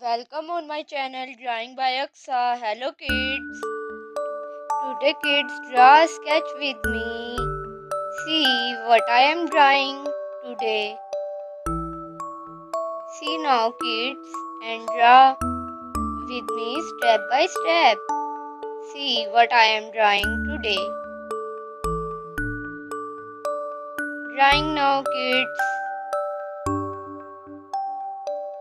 Welcome on my channel Drawing by Aqsa. Hello kids. Today kids draw a sketch with me. See what I am drawing today. See now kids and draw with me step by step. See what I am drawing today. Drawing now kids.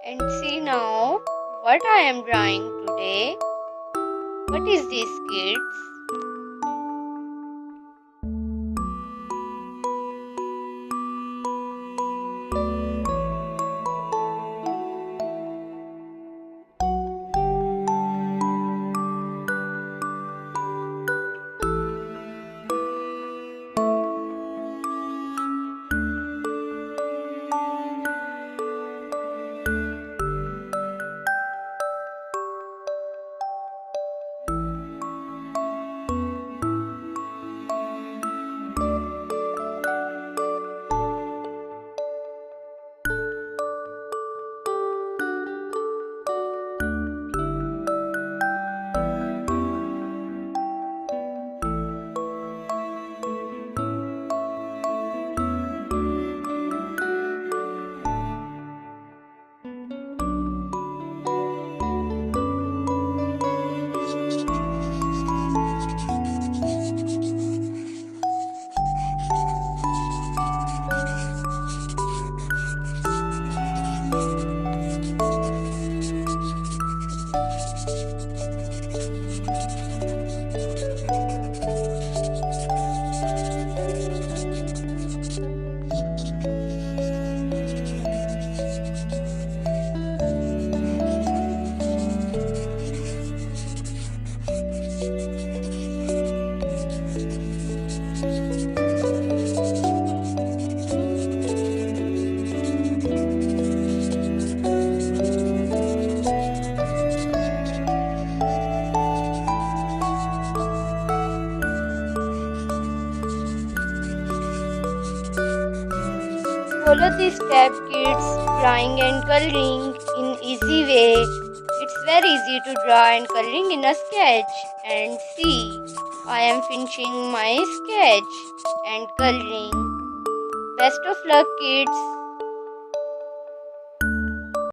And see now what I am drawing today. What is this kids? Follow this step kids, drawing and coloring in easy way. It's very easy to draw and coloring in a sketch. And see, I am finishing my sketch and coloring. Best of luck kids.